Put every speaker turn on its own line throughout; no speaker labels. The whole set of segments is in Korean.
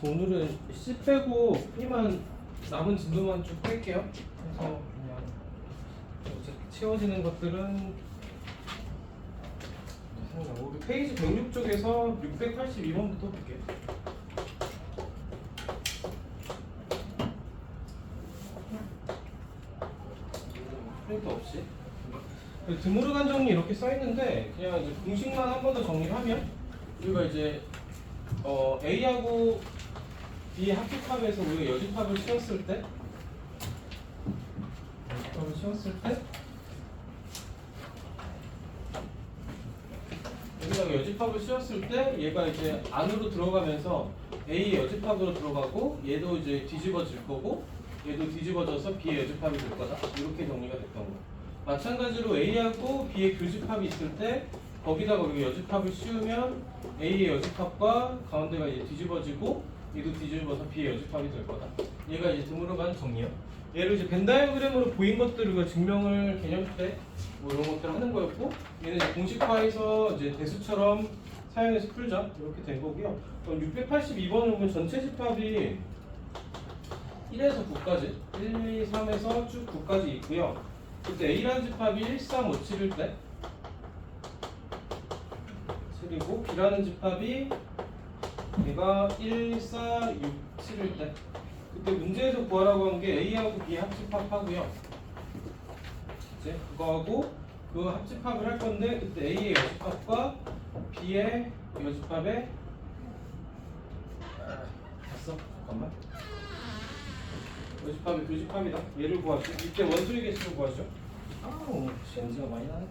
오늘은 C 빼고 P만 남은 진도만 쭉 뺄게요. 그래서 그냥 채워지는 것들은 우리 페이지 106쪽에서 682번부터 볼게요. 프린트 없이 드무르간 정리 이렇게 써 있는데 그냥 이제 공식만 한 번 더 정리를 하면 우리가 이제 A하고 B의 합집합에서 우리가 여집합을 씌웠을 때 여기다가 여집합을 씌웠을 때 얘가 이제 안으로 들어가면서 A의 여집합으로 들어가고 얘도 이제 뒤집어질 거고 얘도 뒤집어져서 B의 여집합이 될 거다. 이렇게 정리가 됐던 거. 마찬가지로 A하고 B의 교집합이 있을 때 거기다가 우리가 여집합을 씌우면 A의 여집합과 가운데가 이제 뒤집어지고 얘도 뒤집어서 B의 여집합이 될 거다. 얘가 이제 드물어간 정리요. 얘를 이제 벤 다이어그램으로 보인 것들을 우리가 증명을 개념 때 뭐 이런 것들을 하는 거였고 얘는 이제 공식화해서 이제 대수처럼 사용해서 풀자 이렇게 된 거고요. 그럼 682번을 보면 전체 집합이 1에서 9까지 1, 2, 3에서 쭉 9까지 있고요. 그때 A라는 집합이 1, 3, 5, 7일 때 그리고 B라는 집합이 얘가 1, 4, 6, 7일 때 그때 문제에서 구하라고 한 게 A하고 B 합집합 하고요. 이제 그거하고 그 합집합을 할 건데 그때 A의 여집합과 B의 여집합에 됐어? 잠깐만. 여집합이 교집합이다. 얘를 구하죠. 이때 원소의 개수를 구하죠. 아우, 센스가 많이 나네.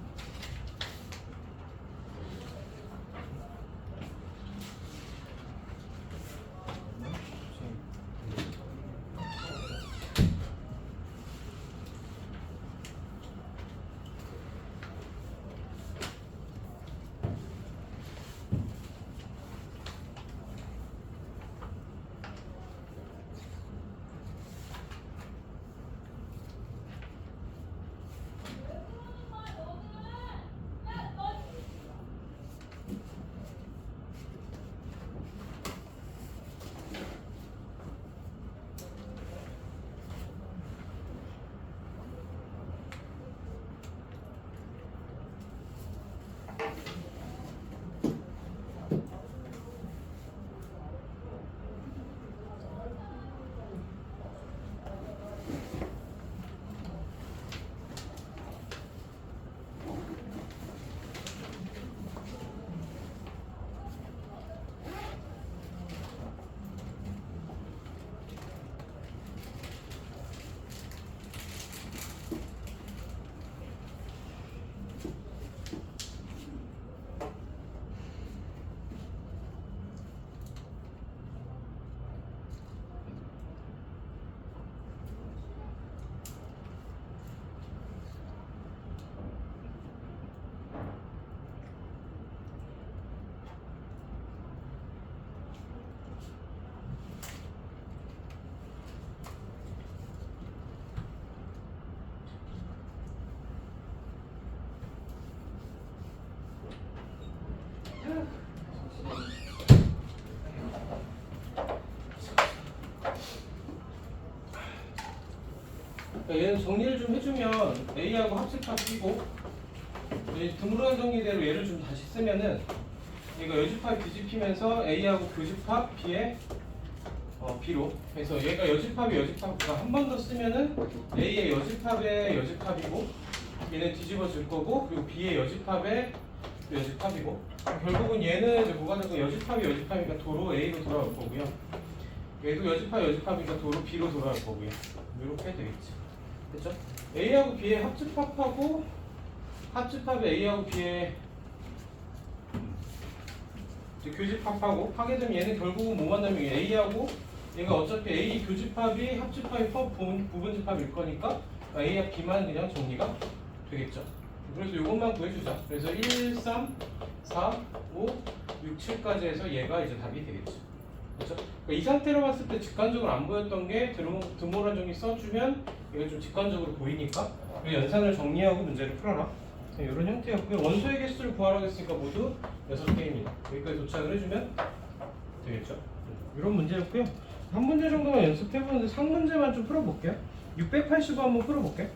얘는 정리를 좀 해주면 A하고 합집합 끼고 드물어간 정리대로 얘를 좀 다시 쓰면은 얘가 여집합 뒤집히면서 A하고 교집합 B의 B로 그래서 얘가 여집합이 여집합과 한 번 더 쓰면은 A의 여집합의 여집합이고 얘는 뒤집어질 거고 그리고 B의 여집합의 여집합이고 결국은 얘는 이제 뭐가 되고 여집합이 여집합이니까 도로 A로 돌아올 거고요. 얘도 여집합 여집합이니까 도로 B로 돌아올 거고요. 이렇게 되겠지. 됐죠? A하고 B의 합집합하고 합집합의 A하고 B의 교집합하고 하게 되면 얘는 결국은 뭐 만나면 A하고 얘가 어차피 A 교집합이 합집합이 부분집합일 거니까 A와 B만 그냥 정리가 되겠죠. 그래서 이것만 구해주자. 그래서 1, 3, 4, 5, 6, 7까지 해서 얘가 이제 답이 되겠죠. 그렇죠? 그러니까 이 상태로 봤을 때 직관적으로 안 보였던 게 드모란 정리 써주면 이거 좀 직관적으로 보이니까 연산을 정리하고 문제를 풀어라. 이런 형태였고요. 원소의 개수를 구하라고 했으니까 모두 6개입니다. 여기까지 도착을 해주면 되겠죠? 이런 문제였고요. 한 문제 정도만 연습해보는데 상문제만 좀 풀어볼게요. 685 한번 풀어볼게요.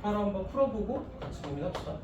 685 한번 풀어보고 같이 고민합시다.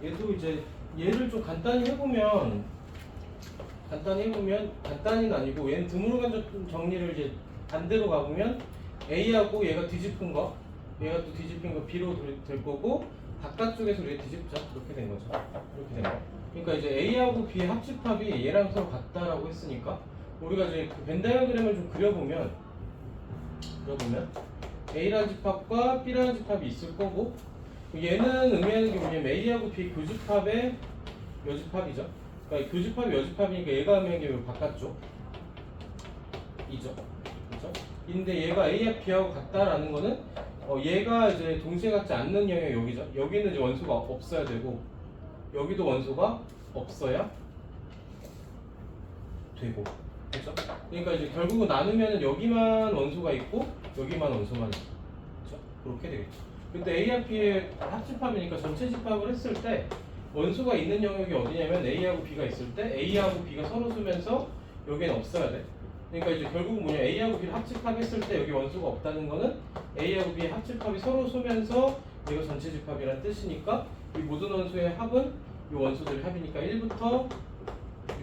얘도 이제 얘를 좀 간단히는 아니고 얘는 드물어간 정리를 이제 반대로 가보면 A하고 얘가 뒤집은 거 얘가 또 뒤집힌 거 B로 될 거고 바깥쪽에서 우리가 뒤집자 이렇게 된 거죠. 이렇게 된 거. 그러니까 이제 A하고 B의 합집합이 얘랑 서로 같다라고 했으니까 우리가 이제 그 벤 다이어그램을 좀 그려보면 A라는 집합과 B라는 집합이 있을 거고 얘는 의미하는 게 뭐냐면 A하고 B 교집합의 여집합이죠. 그러니까 교집합이 여집합이니까 얘가 의미하는 게 바깥쪽 이죠. 그렇죠? 근데 얘가 A와 B하고 같다라는 거는 얘가 이제 동시에 같지 않는 영역이 여기죠. 여기는 이제 원소가 없어야 되고 여기도 원소가 없어야 되고 그렇죠? 그러니까 이제 결국은 나누면 여기만 원소가 있고 여기만 원소만 있고 그렇죠? 그렇게 되겠죠. 근데 A와 B의 합집합이니까 전체 집합을 했을 때 원소가 있는 영역이 어디냐면 A하고 B가 있을 때 A하고 B가 서로 쓰면서 여기는 없어야 돼. 그러니까 이제 결국은 뭐냐 A하고 B를 합집합했을 때 여기 원소가 없다는 거는 A하고 B의 합집합이 서로 쏘면서 이거 전체 집합이라는 뜻이니까 이 모든 원소의 합은 이 원소들의 합이니까 1부터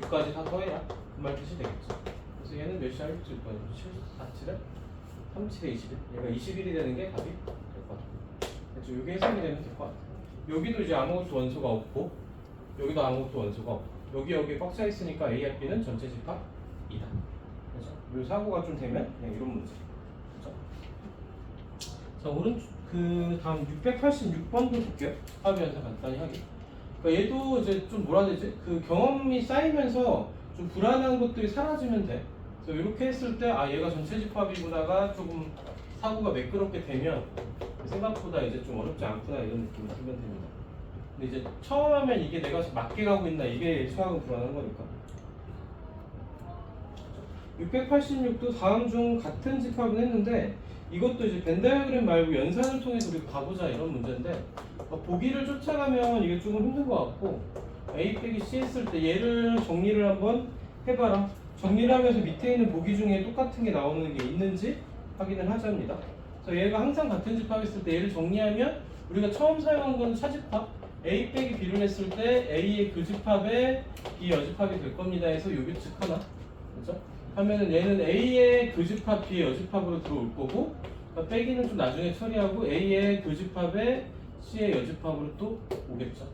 6까지 다 더해라 그 말 뜻이 되겠죠. 그래서 얘는 몇 시간 일주일 거예요? 7, 4, 7에 3, 7에 21 얘가 21이 되는 게 답이 될 것 같아요. 그렇죠. 이게 해석이 되면 될 것 같아요. 여기도 이제 아무것도 원소가 없고 여기도 아무것도 원소가 없고 여기 꽉 차 있으니까 A와 B는 전체 집합이다. 그렇죠? 이 사고가 좀 되면 그냥 이런 문제. 그렇죠? 자 오른쪽 그 다음 686번도 볼게요. 합의 연사 간단히 하기. 그러니까 얘도 이제 좀 뭐라 해야 되지? 그 경험이 쌓이면서 좀 불안한 것들이 사라지면 돼. 그래서 이렇게 했을 때 아 얘가 전체 집합이구나가 조금 사고가 매끄럽게 되면 생각보다 이제 좀 어렵지 않구나 이런 느낌이 들면 됩니다. 근데 이제 처음 하면 이게 내가 맞게 가고 있나 이게 수학은 불안한 거니까. 686도 다음 중 같은 집합은 했는데 이것도 이제 벤 다이어그램 말고 연산을 통해서 우리가 가보자 이런 문제인데 보기를 쫓아가면 이게 조금 힘든 것 같고 A 빼기 C 했을 때 얘를 정리를 한번 해봐라. 정리를 하면서 밑에 있는 보기 중에 똑같은 게 나오는 게 있는지 확인을 하자입니다. 그래서 얘가 항상 같은 집합했을 때 얘를 정리하면 우리가 처음 사용한 건 차집합 A 빼기 B를 했을 때 A의 교집합에 B 여집합이 될 겁니다 해서 요 규칙 하나 그렇죠? 하면은 얘는 A의 교집합 B의 여집합으로 들어올 거고 그러니까 빼기는 좀 나중에 처리하고 A의 교집합에 C의 여집합으로 또 오겠죠.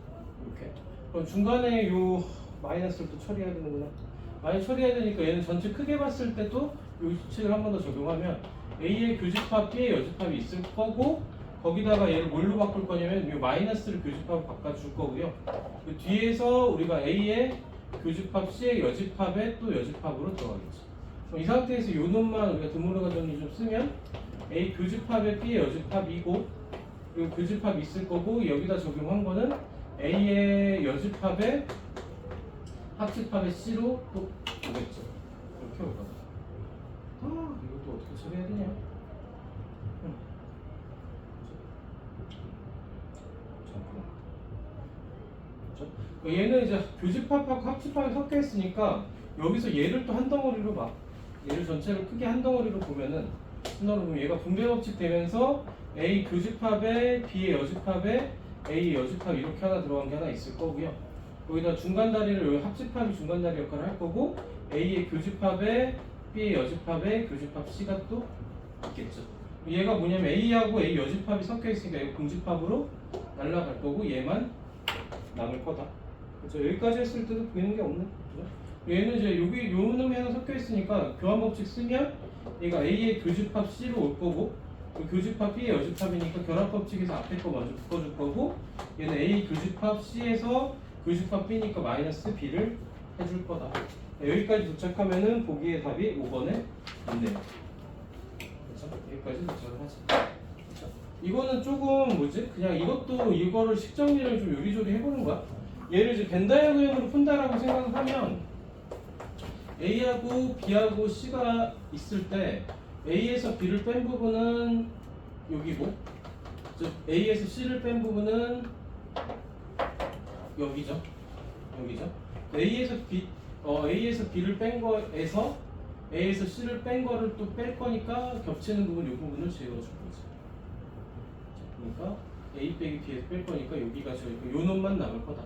이렇게 그럼 중간에 요 마이너스를 또 처리해야 되는구나. 많이 처리해야 되니까 얘는 전체 크게 봤을 때도 요 규칙을 한 번 더 적용하면 A의 교집합 B의 여집합이 있을 거고 거기다가 얘를 뭘로 바꿀 거냐면 이 마이너스를 교집합으로 바꿔줄 거고요. 그 뒤에서 우리가 A의 교집합 C의 여집합에 또 여집합으로 들어가겠죠. 그럼 이 상태에서 요 놈만 우리가 드물어가 정리 좀 쓰면 A 교집합에 B의 여집합이고 그리고 교집합이 있을 거고 여기다 적용한 거는 A의 여집합에 합집합의 C로 또 오겠죠. 이렇게 올 거다. 이것도 어떻게 처리해야 되냐? 그렇죠? 얘는 이제 교집합하고 합집합이 섞여 있으니까 여기서 얘를 또 한 덩어리로 봐. 얘를 전체를 크게 한 덩어리로 보면은 순서로 보면 얘가 분배 법칙 되면서 A 교집합에 B의 여집합에 A 여집합 이렇게 하나 들어간 게 하나 있을 거고요. 여기다 중간 다리를 여기 합집합이 중간 다리 역할을 할 거고 A의 교집합에 B의 여집합에 교집합 C가 또 있겠죠. 얘가 뭐냐면 A하고 A 여집합이 섞여 있으니까 이거 공집합으로 날라갈 거고 얘만 남을 거다. 그렇죠? 여기까지 했을 때도 보이는 게 없네. 그죠? 얘는 이제 여기 요 놈이 하나 섞여 있으니까 교환 법칙 쓰면 얘가 A의 교집합 C로 올 거고 그 교집합 B의 여집합이니까 결합 법칙에서 앞에 거 먼저 묶어줄 거고 얘는 A 교집합 C에서 교집합 B니까 마이너스 B를 해줄 거다. 여기까지 도착하면은 보기의 답이 5번에 있네요. 그렇죠? 여기까지 도착을 하지. 그렇죠? 이거는 조금 뭐지? 그냥 이것도 이거를 식정리를 좀 요리조리 해보는 거야. 얘를 이제 벤 다이어그램으로 푼다라고 생각을 하면 A하고 B하고 C가 있을 때 A에서 B를 뺀 부분은 여기고 즉 A에서 C를 뺀 부분은 여기죠. 여기죠. A에서 B를 뺀 거에서 A에서 C를 뺀 거를 또 뺄 거니까 겹치는 부분 이 부분을 지워줄 거지. 그러니까 A 빼기 B에서 뺄 거니까 여기가 저희고 요 놈만 남을 거다.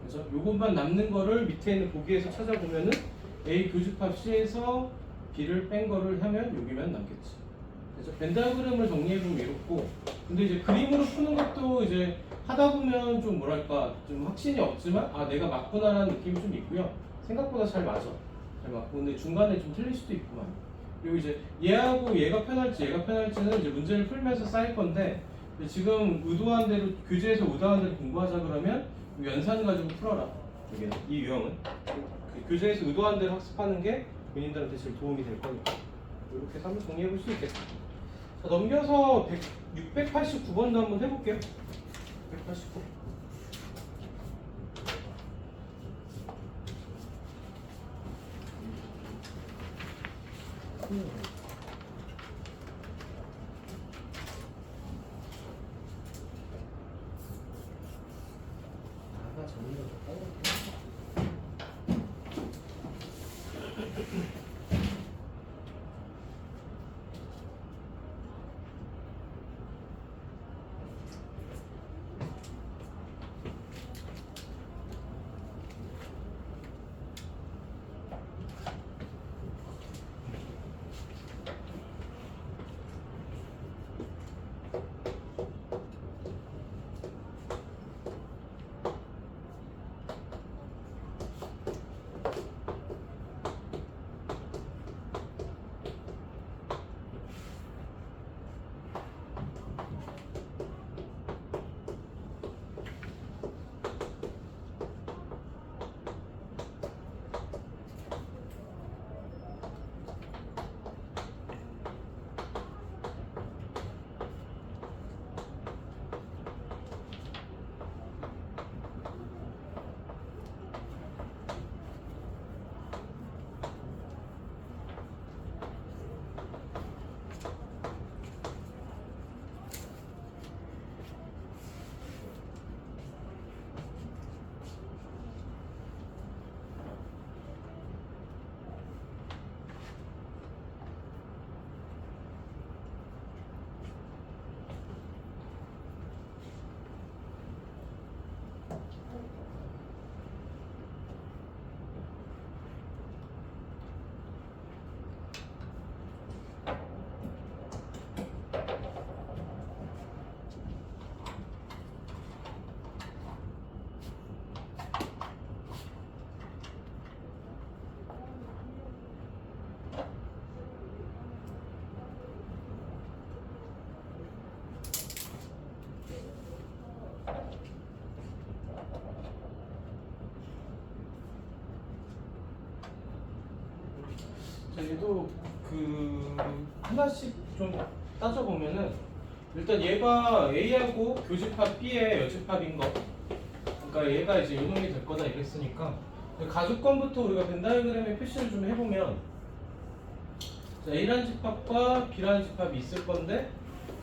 그래서 요것만 남는 거를 밑에 있는 보기에서 찾아보면은 A 교집합 C에서 B를 뺀 거를 하면 여기만 남겠지. 그래서 벤 다이어그램을 정리해보면 이렇고, 근데 이제 그림으로 푸는 것도 이제 하다 보면 좀 뭐랄까 좀 확신이 없지만 아 내가 맞구나라는 느낌이 좀 있고요. 생각보다 잘 맞아. 잘 맞고 근데 중간에 좀 틀릴 수도 있구만. 그리고 이제 얘하고 얘가 편할지는 이제 문제를 풀면서 쌓일 건데 지금 의도한 대로 교재에서 의도한 대로 공부하자 그러면 연산 가지고 풀어라. 여기는 이 유형은 교재에서 의도한 대로 학습하는 게 본인들한테 제일 도움이 될 거니까 이렇게 해서 한번 정리해 볼 수 있겠습니다. 자, 넘겨서 689번도 한번 해볼게요. 689. 얘도 하나씩 좀 따져보면은 일단 얘가 A하고 교집합 B의 여집합인 거 그러니까 얘가 이제 요놈이 될 거다 이랬으니까 가주권부터 우리가 벤 다이어그램에 표시를 좀 해보면 자, A라는 집합과 B라는 집합이 있을 건데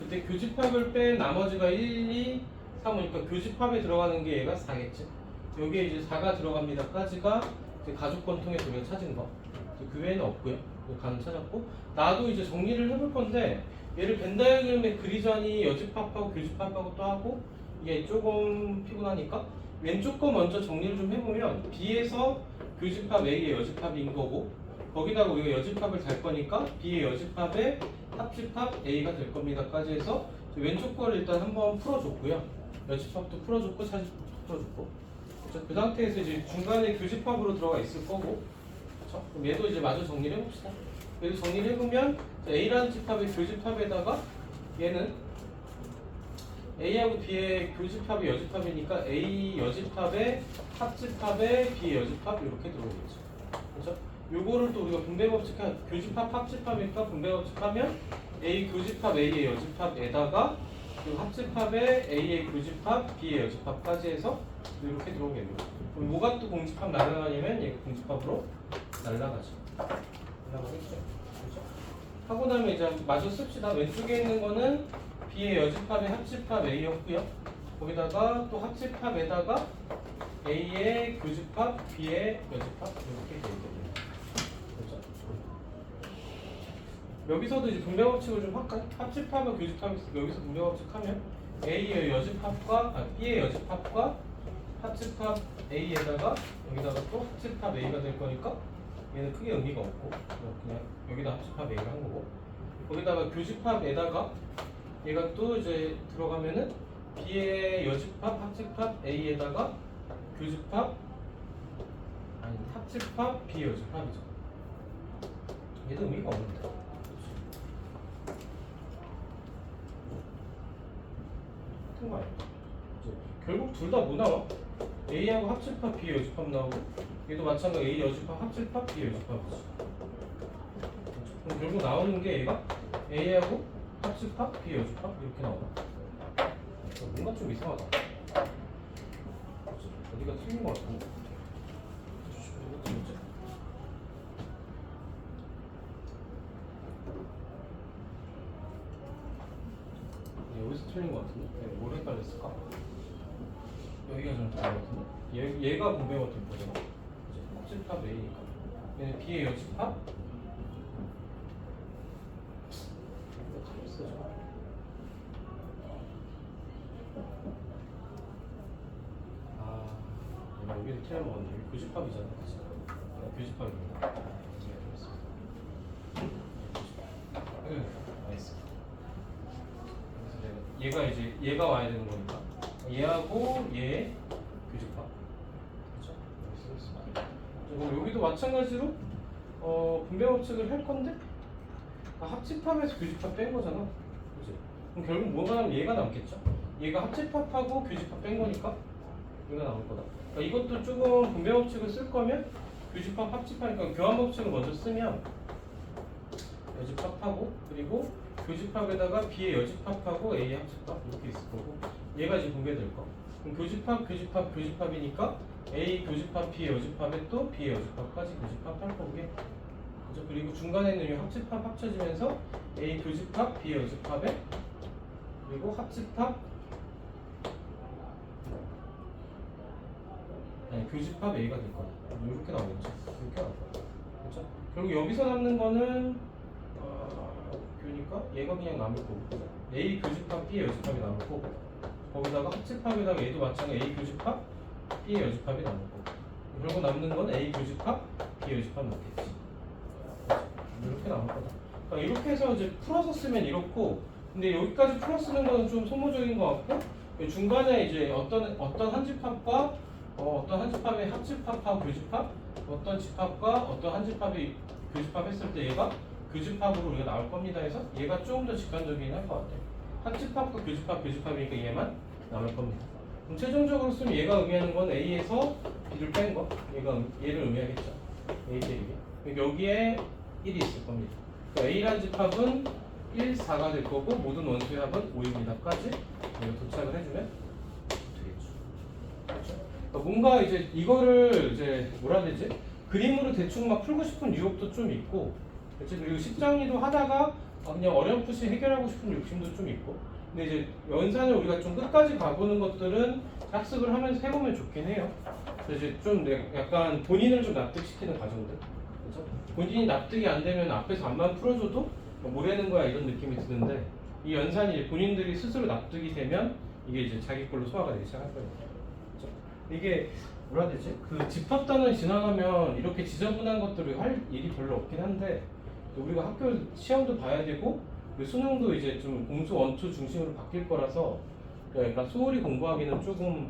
그때 교집합을 뺀 나머지가 1, 2, 3이니까 교집합에 들어가는 게 얘가 4겠지. 여기에 이제 4가 들어갑니다까지가 가주권 통해서 우리가 찾은 거. 그 외에는 없고요. 가는 찾았고 나도 이제 정리를 해볼 건데 얘를 벤 다이어그램에 그리자니 여집합하고 교집합하고 또 하고 이게 조금 피곤하니까 왼쪽 거 먼저 정리를 좀 해보면 B에서 교집합 A의 여집합인 거고 거기다가 우리가 여집합을 달 거니까 B의 여집합에 합집합 A가 될 겁니다까지 해서 왼쪽 거를 일단 한번 풀어줬고요. 여집합도 풀어줬고 차집합도 풀어줬고 그 상태에서 이제 중간에 교집합으로 들어가 있을 거고 그렇죠? 그럼 얘도 이제 마저 정리를 해봅시다. 얘도 정리를 해보면 A라는 집합의 교집합에다가 얘는 A하고 B의 교집합이 여집합이니까 A 여집합에 합집합에 B 여집합 이렇게 들어오겠죠. 그렇죠? 요거를 또 우리가 분배법칙 교집합 합집합이니까 분배법칙하면 A 교집합 A의 여집합에다가 그 합집합에 A의 교집합 B의 여집합까지 해서 이렇게 들어오겠네요. 그럼 뭐가 또 공집합 날아가냐면 얘가 공집합으로 날아가죠. 날아가겠죠. 그렇죠? 하고 나면 이제 마저 씁시다. 왼쪽에 있는 거는 B의 여집합의 합집합 A였고요. 거기다가 또 합집합에다가 A의 교집합 B의 여집합 이렇게 되거든요. 그렇죠? 여기서도 이제 분배법칙을 좀 할까요? 합집합과 교집합이 여기서 분배법칙하면 A의 여집합과 B의 여집합과 합집합 A에다가 여기다가 또 합집합 A가 될 거니까 얘는 크게 의미가 없고 그냥 여기다 합집합 A를 한 거고 거기다가 교집합에다가 얘가 또 이제 들어가면은 B의 여집합 합집합 A에다가 교집합 아니 합집합 B 여집합이죠. 얘도 의미가 없는데. 같은 거 아니야? 결국 둘 다 뭐 나와? A하고 합집합 B 여집합 나오고 얘도 마찬가지 A 여집합 합집합 B 여집합이지. 그럼 결국 나오는 게 얘가 A하고 합집합 B 여집합 이렇게 나온다. 뭔가 좀 이상하다. 어디가 틀린 것 같은데. 여기서 틀린 것 같은데? 뭘 헷갈렸을까? 여기가 좀 다른 것 같은데? 얘가 분배법칙 보잖아. 합집합 A니까. 얘는 B의 여집합? 내가 여기서 틀려 먹었는데 여기 교집합이잖아. 그치? 교집합입니다. 알겠습니다. 얘가 이제 얘가 와야 되는 거니까 얘하고 얘 교집합 그렇죠? 그럼 여기도 마찬가지로 분배법칙을 할 건데 합집합에서 교집합 뺀 거잖아. 그치? 그럼 결국 뭐가 나면 얘가 남겠죠? 얘가 합집합하고 교집합 뺀 거니까 얘가 남을 거다. 그러니까 이것도 조금 분배법칙을 쓸 거면 교집합 합집합이니까 교환법칙을 먼저 쓰면 여집합하고 그리고 교집합에다가 B의 여집합하고 A의 합집합 이렇게 있을 거고 얘가 이제 분배될 거. 그럼 교집합, 교집합, 교집합이니까 A 교집합, B의 여집합에 또 B의 여집합까지 교집합 할 거고요. 그죠? 그리고 중간에 있는 이 합집합 합쳐지면서 A 교집합, B의 여집합에 그리고 합집합 아니 교집합 A가 될 거야. 이렇게 나오겠죠. 이렇게 나올 거야. 그렇죠? 결국 여기서 남는 거는 그러니까 얘가 그냥 남을 거고 A 교집합 B의 여집합이 남을 거고 거기다가 합집합에다가 얘도 마찬가지 A 교집합 B의 여집합이 남을 거고 결국 남는 건 A 교집합 B의 여집합 남겠지. 이렇게 남을 거다. 그러니까 이렇게 해서 이제 풀어서 쓰면 이렇고 근데 여기까지 풀어 쓰는 거는 좀 소모적인 것 같고 중간에 이제 어떤 한 집합과 어떤 한 집합의 합집합하고 교집합 어떤 집합과 어떤 한 집합이 교집합했을 때 얘가 교집합으로 우리가 나올 겁니다 해서 얘가 조금 더 직관적이긴 할 것 같아요. 합집합과 교집합이니까 얘만 남을 겁니다. 그럼 최종적으로 쓰면 얘가 의미하는 건 A에서 B를 뺀 거. 얘를 의미하겠죠. A 대입이. 여기에 1이 있을 겁니다. 그러니까 A라는 집합은 1, 4가 될 거고 모든 원수의 합은 5입니다까지 도착을 해주면 되겠죠. 그렇죠? 뭔가 이제 이거를 이제 뭐라 해야 되지? 그림으로 대충 막 풀고 싶은 유혹도 좀 있고, 그치? 그리고 십정리도 하다가 그냥 어렴풋이 해결하고 싶은 욕심도 좀 있고. 근데 이제 연산을 우리가 좀 끝까지 가보는 것들은 학습을 하면서 해보면 좋긴 해요. 그래서 이제 좀 약간 본인을 좀 납득시키는 과정들. 그죠? 본인이 납득이 안 되면 앞에서 안만 풀어줘도 뭐라는 거야 이런 느낌이 드는데, 이 연산이 본인들이 스스로 납득이 되면 이게 이제 자기 걸로 소화가 되기 시작할 거예요. 그죠? 이게 뭐라 해야 되지? 그 집합단을 지나가면 이렇게 지저분한 것들을 할 일이 별로 없긴 한데, 우리가 학교 시험도 봐야 되고 수능도 이제 좀 공수 원투 중심으로 바뀔 거라서 약간 소홀히 공부하기는 조금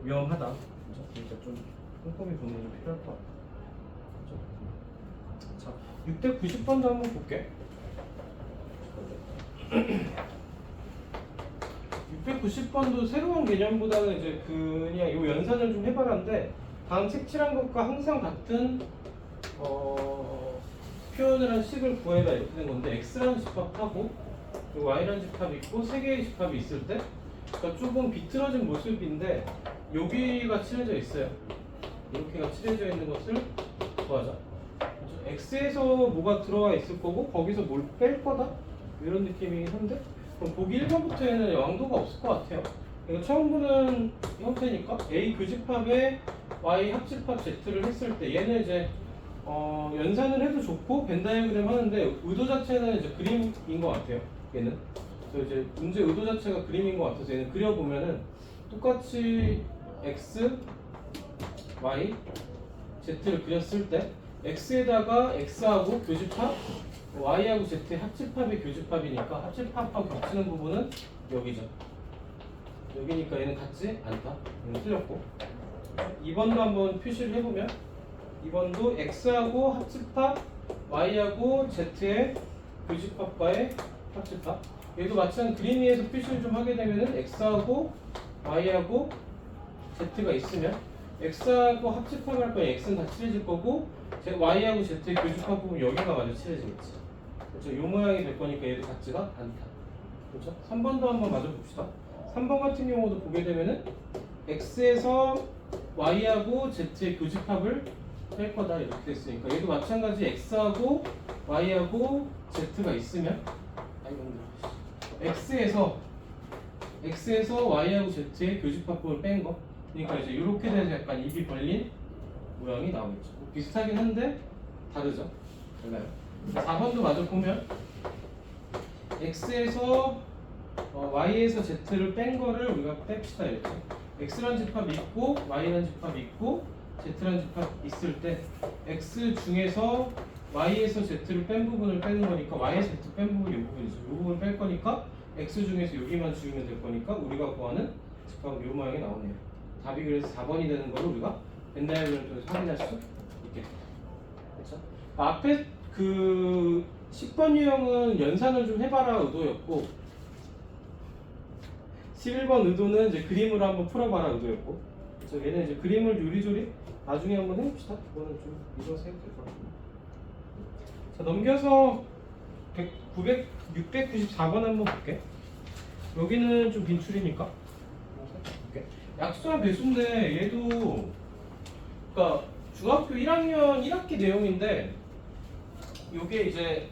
위험하다. 그죠? 그러니까 좀 꼼꼼히 보는 게 좀 필요할 것 같아요. 자, 690번도 한번 볼게. 690번도 새로운 개념보다는 이제 그냥 이 연산을 좀 해봐라인데, 다음 색칠한 것과 항상 같은 표현을 한 식을 구해라 이렇게 된 건데, x라는 집합하고 그리고 y라는 집합이 있고 세 개의 집합이 있을 때, 그러니까 조금 비틀어진 모습인데 여기가 칠해져 있어요. 이렇게가 칠해져 있는 것을 구하자. x에서 뭐가 들어와 있을 거고 거기서 뭘 뺄 거다 이런 느낌이긴 한데, 그럼 보기 1번부터에는 왕도가 없을 것 같아요. 그러니까 처음 보는 형태니까 a 교집합에 y 합집합 z를 했을 때 얘는 이제 연산을 해도 좋고 벤 다이어그램 하는데 의도 자체는 이제 그림인 것 같아요. 얘는 그래서 이제 문제 의도 자체가 그림인 것 같아서 얘는 그려보면은 똑같이 x, y, z를 그렸을 때 x에다가 x하고 교집합, y하고 z의 합집합이 교집합이니까 합집합하고 겹치는 부분은 여기죠. 여기니까 얘는 같지 않다. 얘는 틀렸고, 2번도 한번 표시를 해보면 2번도 x하고 합집합, y하고 z의 교집합과의 합집합. 얘도 마찬가지 그림 위에서 표시를 좀 하게 되면은 x하고 y하고 z가 있으면 x하고 합집합을 할 거면 x는 다 칠해질 거고, y하고 z의 교집합 부분 여기가 마저 칠해지겠지. 그렇죠? 요 모양이 될 거니까 얘도 같지가 않다. 그렇죠? 3번도 한번 마저 봅시다. 3번 같은 경우도 보게 되면은 x에서 y하고 z의 교집합을 뺄 거다 이렇게 됐으니까 얘도 마찬가지 x하고 y하고 z가 있으면 x에서 y하고 z의 교집합을 뺀 거. 그러니까 이제 이렇게 돼서 약간 입이 벌린 모양이 나오겠죠. 비슷하긴 한데 다르죠. 달라요. 4번도 마저 보면 x에서 y에서 z를 뺀 거를 우리가 뺍시다 이렇게. x라는 집합이 있고 y라는 집합이 있고 z라는 집합 있을 때 x 중에서 y에서 z를 뺀 부분을 빼는 거니까 y에서 z 뺀 부분이 이 부분이죠. 이 부분을 뺄 거니까 x 중에서 여기만 지우면 될 거니까 우리가 구하는 집합은 이 모양이 나오네요. 답이 그래서 4번이 되는 걸 우리가 벤 다이어그램을 통해서 확인할 수 있겠다. 그렇죠? 앞에 그 10번 유형은 연산을 좀 해봐라 의도였고, 11번 의도는 이제 그림으로 한번 풀어봐라 의도였고, 그래서 얘는 이제 그림을 요리조리 나중에 한번 해봅시다. 그거는 좀 이어서 해도 될 것 같아요. 자, 넘겨서 694번 한번 볼게. 여기는 좀 빈출이니까 볼게. 약수와 배수인데 얘도 그러니까 중학교 1학년 1학기 내용인데, 요게 이제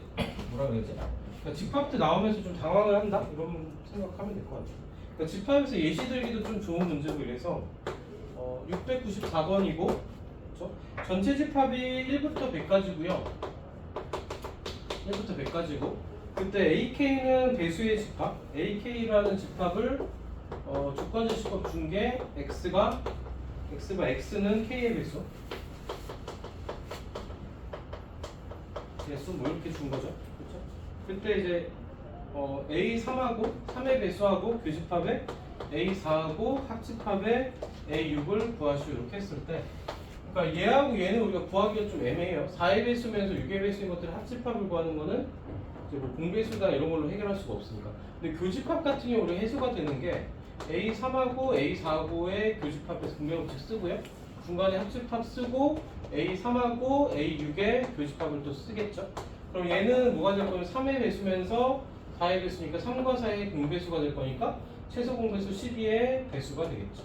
뭐라 그러지? 그러니까 집합 때 나오면서 좀 당황을 한다? 이런 생각하면 될 것 같아요. 그러니까 집합에서 예시 들기도 좀 좋은 문제고 이래서 694번이고, 그렇죠? 전체 집합이 1부터 100까지고요. 1부터 100까지고, 그때 AK는 배수의 집합, AK라는 집합을 조건제시법 준 게 X가 X는 K의 배수. 배수 뭐 이렇게 준 거죠. 그렇죠? 그때 이제 A3하고 3의 배수하고 교집합에 A4하고 합집합에 A6을 구하시오 이렇게 했을 때, 그러니까 얘하고 얘는 우리가 구하기가 좀 애매해요. 4의 배수면서 6의 배수인 것들을 합집합을 구하는 거는 이제 뭐 공배수다 이런 걸로 해결할 수가 없으니까. 근데 교집합 같은 경우 우리가 해수가 되는 게 A3하고 A4하고의 교집합에서 분명히 쓰고요. 중간에 합집합 쓰고 A3하고 A6의 교집합을 또 쓰겠죠. 그럼 얘는 뭐가 될 거면 3의 배수면서 4의 배수니까 3과 4의 공배수가 될 거니까 최소 공배수 12의 배수가 되겠죠.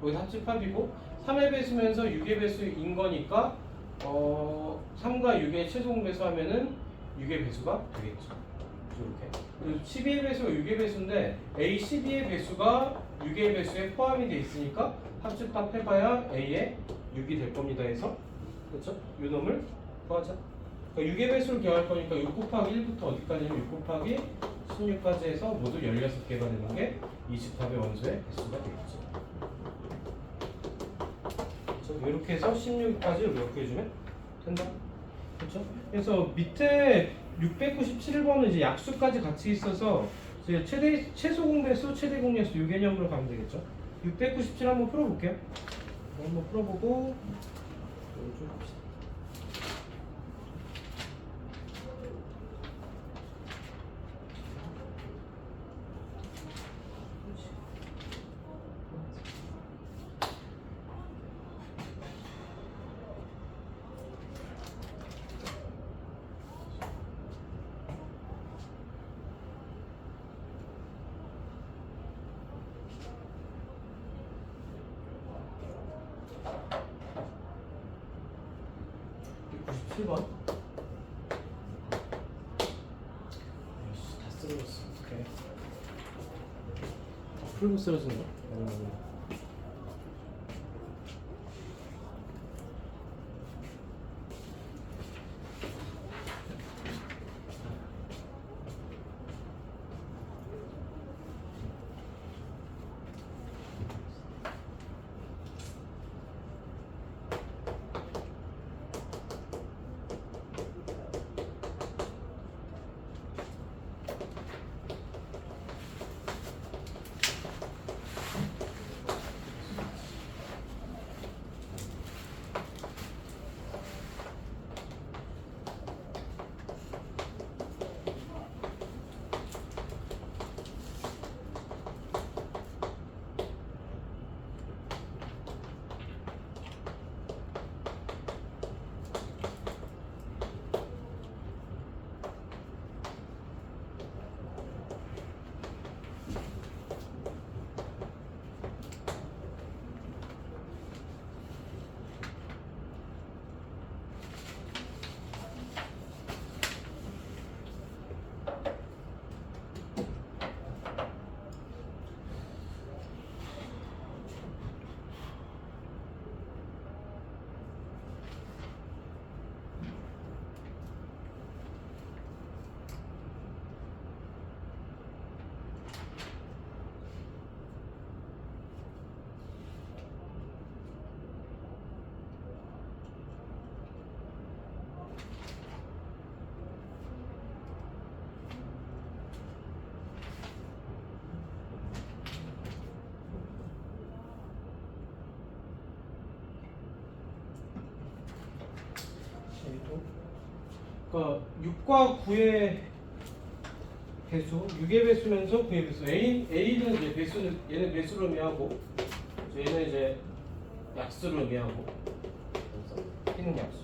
거기서 합집합이고, 3의 배수면서 6의 배수인 거니까 3과 6의 최소 공배수 하면은 6의 배수가 되겠죠. 이렇게. 12의 배수가 6의 배수인데 A 12의 배수가 6의 배수에 포함이 돼 있으니까 합집합 해봐야 A에 6이 될 겁니다 해서 그렇죠? 이 놈을 구하자. 그러니까 6의 배수를 구할 거니까 6 곱하기 1부터 어디까지면 6 곱하기 16까지 해서 모두 16개가 되는 게 20합의 원소의 배수가 되겠죠. 그렇죠? 이렇게 해서 16까지 이렇게 구해주면 된다. 그렇죠? 그래서 밑에 697번은 이제 약수까지 같이 있어서 이제 최소 공배수, 최대 공약수 이 개념으로 가면 되겠죠. 697 한번 풀어볼게요. 한번 풀어보고 좀 봅시다. 번 다 쓰러졌어. 어떡해. 풀고 쓰러진 거? 그러니까 6과 9의 배수, 6의 배수면서 9의 배수. A는 이제 배수는 얘는 배수로 의미하고, 얘는 이제 약수로 의미하고, P는 약수.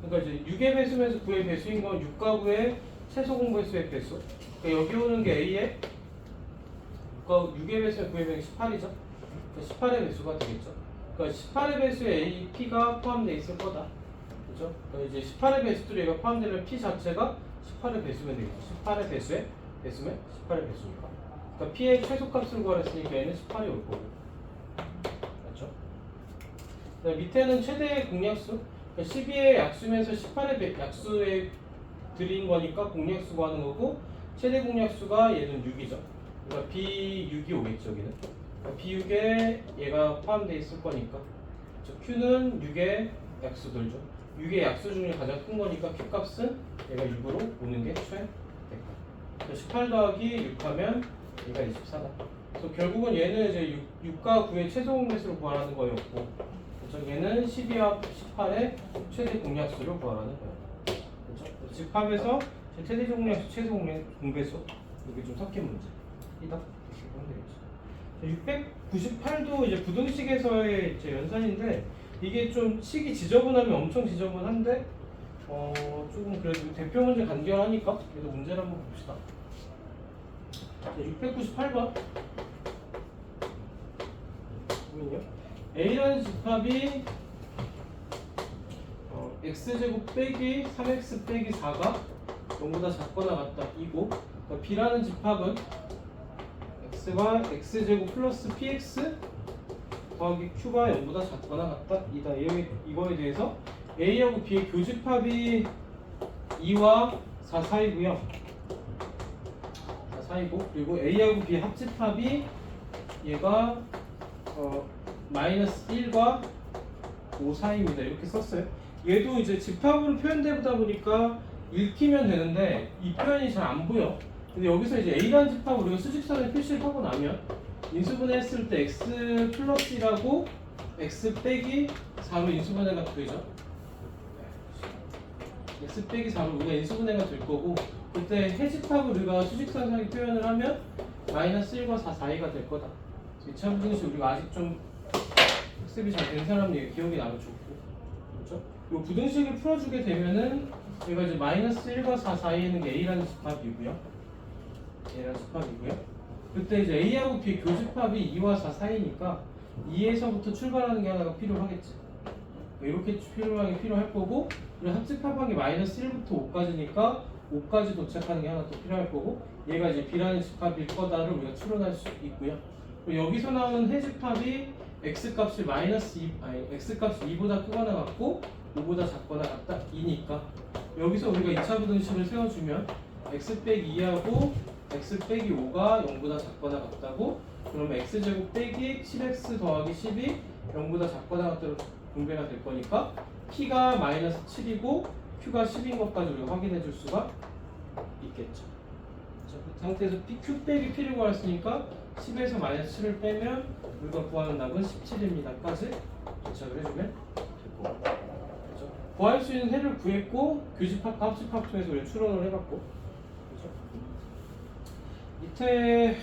그러니까 이제 6의 배수면서 9의 배수인 건 6과 9의 최소 공배수의 배수. 그러니까 여기 오는 게 A의 6의 배수면 9의 배수 18이죠. 그러니까 18의 배수가 되겠죠. 그러니까 18의 배수에 A, P가 포함되어 있을 거다. 그렇죠? 그러니까 이제 18의 배수들이 얘가 포함되면 P 자체가 18의 배수면 되겠죠. 18의 배수에 배수면 18의 배수니까. 그러니까 P의 최소값을 구하랬으니까 얘는 18이 올 거고. 맞죠? 밑에는 최대의 공약수. 그러니까 12의 약수면서 18의 약수에 들인 거니까 공약수 구하는 거고, 최대 공약수가 얘는 6이죠. 그러니까 B6이 오겠죠, 여기는. 그러니까 B6에 얘가 포함되어 있을 거니까. 그렇죠? Q는 6의 약수들죠. 6의 약수 중에 가장 큰 거니까 Q 값은 얘가 6으로 오는 게 최대값. 18 더하기 6 하면 얘가 24다. 그래서 결국은 얘는 이제 6과 9의 최소 공배수를 구하라는 거였고, 그렇죠? 얘는 12합 18의 최대 공약수를 구하라는 거예요. 그렇죠? 집합에서 최대 공약수, 최소 공배수 이게 좀 섞인 문제. 이다. 이렇게 하면 되겠죠. 698도 이제 부등식에서의 이제 연산인데, 이게 좀 식이 지저분하면 엄청 지저분한데 조금 그래도 대표 문제 간결하니까 그래도 문제를 한번 봅시다. 698번 보면요. A라는 집합이 x제곱 빼기 3x 빼기 4가 0보다 작거나 같다 이고, 그러니까 B라는 집합은 x가 x제곱 플러스 px 더하기 q가 0보다 작거나 같다 이다. 이거에 대해서 A하고 B의 교집합이 2와 4 사이고요. 4 사이고, 그리고 A하고 B의 합집합이 얘가 마이너스 1과 5 사이입니다. 이렇게 썼어요. 얘도 이제 집합으로 표현되다 보니까 읽히면 되는데 이 표현이 잘 안 보여. 근데 여기서 이제 A라는 집합을 우리가 수직선에 표시를 하고 나면 인수분해했을 때 x 플러스 1하고 x 빼기 4로 인수분해가 되죠. x 빼기 4로 우리가 인수분해가 될 거고, 그때 해집합을 우리가 수직선상에 표현을 하면 마이너스 1과 4 사이가 될 거다. 이 차분식 우리가 아직 좀 학습이 잘 된 사람이 기억이 나면 좋고, 그렇죠? 이 부등식을 풀어주게 되면은 얘가 이제 마이너스 1과 4 사이에 있는 게 A라는 집합이고요. A라는 집합이고요. 그때 이제 A하고 B의 교집합이 2와 4 사이니까 2에서부터 출발하는 게 하나가 필요하겠지. 이렇게 필요할 거고, 그리고 합집합한 게 마이너스 1부터 5까지니까 5까지 도착하는 게 하나 또 필요할 거고, 얘가 이제 B라는 집합일 거다를 우리가 추론할 수 있고요. 그리고 여기서 나오는 해집합이 x값이 x값이 2보다 크거나 같고 5보다 작거나 같다 2니까 여기서 우리가 2차 부등식을 세워주면 x 빼기 2하고 x 빼기 5가 0보다 작거나 같다고, 그러면 x제곱 빼기 10x 더하기 10이 0보다 작거나 같다로 분배가 될 거니까 p가 마이너스 7이고 q가 10인 것까지 우리가 확인해 줄 수가 있겠죠. 자, 그 상태에서 q 빼기 p를 구했으니까 10에서 마이너스 7을 빼면 우리가 구하는 답은 17입니다까지 도착을 해주면 될 거고, 그렇죠? 구할 수 있는 해를 구했고 교집합과 합집합 통해서 우리 추론을 해봤고, 그렇죠? 밑에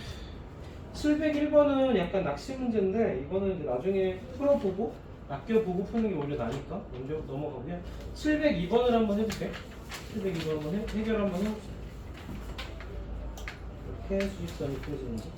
701번은 약간 낚시 문제인데 이거는 이제 나중에 풀어보고 아껴보고 푸는 게 오히려 나니까 먼저 넘어가고요. 702번을 한번 해볼게요. 702번 한번 해결 한번 해봅시다. 이렇게 수직선이 펴지는지.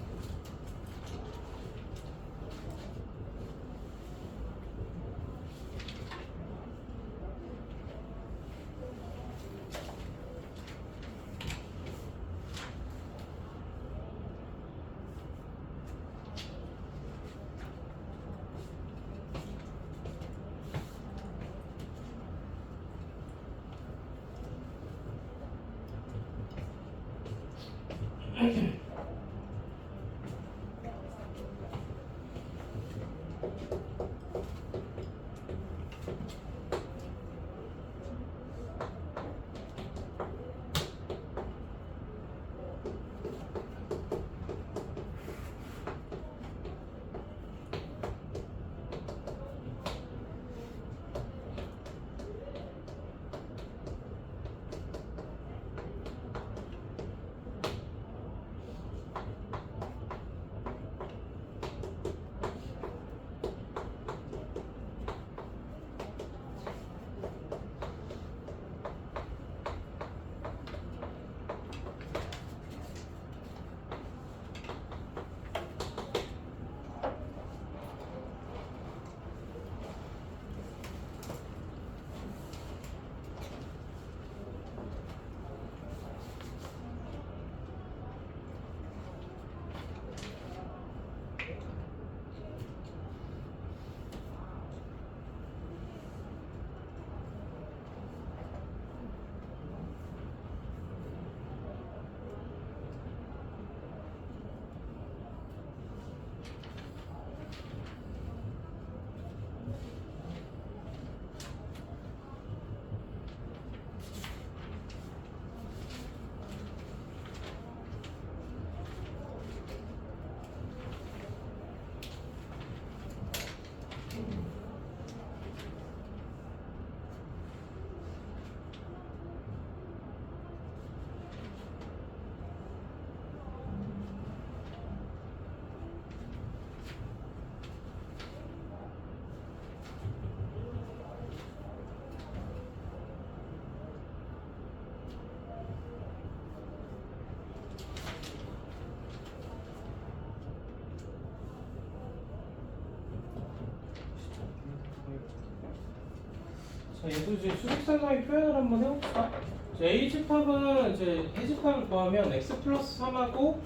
자, 얘도 이제 수직선상의 표현을 한번 해봅시다. 자, A 집합은 이제 해집합을 구하면 x 플러스 3하고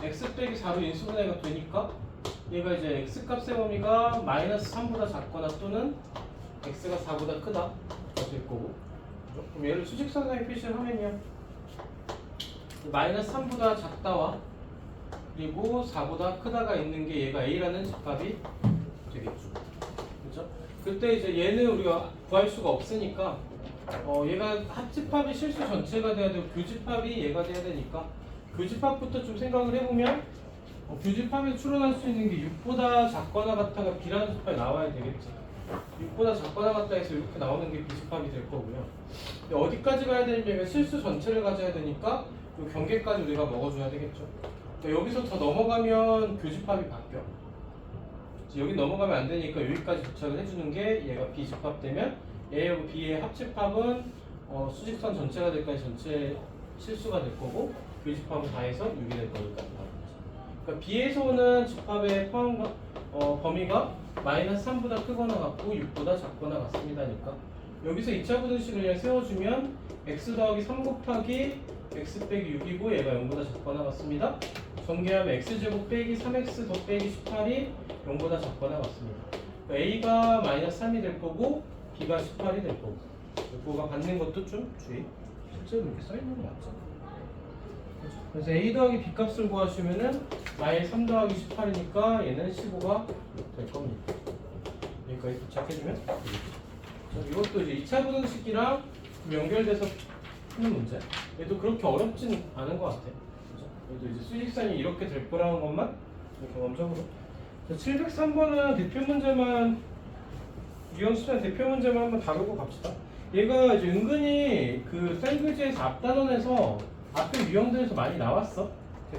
x 빼기 4로 인수분해가 되니까 얘가 이제 x 값의 범위가 마이너스 3보다 작거나 또는 x가 4보다 크다 될 거고. 그럼 얘를 수직선상에 표시를 하면요. 마이너스 3보다 작다와 그리고 4보다 크다가 있는 게 얘가 A라는 집합이 되겠죠. 그죠? 그때 이제 얘는 우리가 구할 수가 없으니까 얘가 합집합이 실수 전체가 돼야 되고 교집합이 얘가 돼야 되니까 교집합부터 좀 생각을 해보면 교집합에 추론할 수 있는 게 6보다 작거나 같다가 B라는 집합이 나와야 되겠지. 6보다 작거나 같다 해서 이렇게 나오는 게 B집합이 될 거고요. 근데 어디까지 가야 되냐면 실수 전체를 가져야 되니까 이 경계까지 우리가 먹어줘야 되겠죠. 그러니까 여기서 더 넘어가면 교집합이 바뀌어. 여기 넘어가면 안 되니까 여기까지 도착을 해주는 게 얘가 B집합 되면 A하고 B의 합집합은 수직선 전체가 될 거니 전체 실수가 될 거고 교집합은 다 해서 6이 될 거니까. 그러니까 B에서 오는 집합의 범위가 마이너스 3보다 크거나 같고 6보다 작거나 같습니다니까 여기서 2차 부등식을 그냥 세워주면 x 더하기 3 곱하기 x 빼기 6이고 얘가 0보다 작거나 같습니다. 전개하면 x제곱 빼기 3x 더 빼기 18이 0보다 작거나 같습니다. 그러니까 a가 마이너스 3이 될 거고 b가 18이 될 거고 이거가 받는 것도 좀 주의. 실제로 이렇게 써있는 거 맞죠? 그래서 a 더하기 b 값을 구하시면은 마이너스 3 더하기 18이니까 얘는 15가 될 겁니다. 여기까지 도착해주면 이것도 이제 2차 부등식이랑 연결돼서 푸는 문제. 얘도 그렇게 어렵진 않은 것 같아. 그죠? 얘도 이제 수직선이 이렇게 될 거라는 것만 경험적으로. 703번은 대표 문제만 유형수단 대표 문제만 한번 다루고 갑시다. 얘가 이제 은근히 그 샌드위치에서 앞단원에서 앞에 유형들에서 많이 나왔어.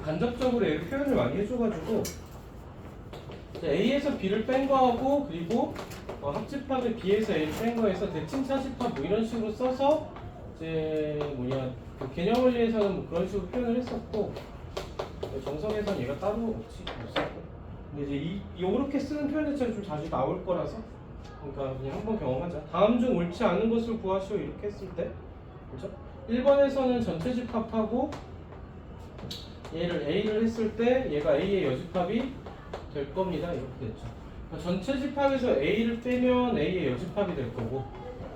간접적으로 얘를 표현을 많이 해줘가지고 A에서 B를 뺀 거하고 그리고 합집합에 B에서 A를 뺀 거에서 대칭차집합 뭐 이런 식으로 써서 이제 그 개념 원리에서는 뭐 그런 식으로 표현을 했었고 정성에서는 얘가 따로 못 썼고 근데 이제 이렇게 쓰는 표현 자체가 좀 자주 나올 거라서 그러니까 그냥 한번 경험하자. 다음 중 옳지 않은 것을 구하시오 이렇게 했을 때 그렇죠? 1번에서는 전체 집합하고 얘를 A를 했을 때 얘가 A의 여집합이 될 겁니다. 이렇게 됐죠. 그러니까 전체 집합에서 A를 빼면 A의 여집합이 될 거고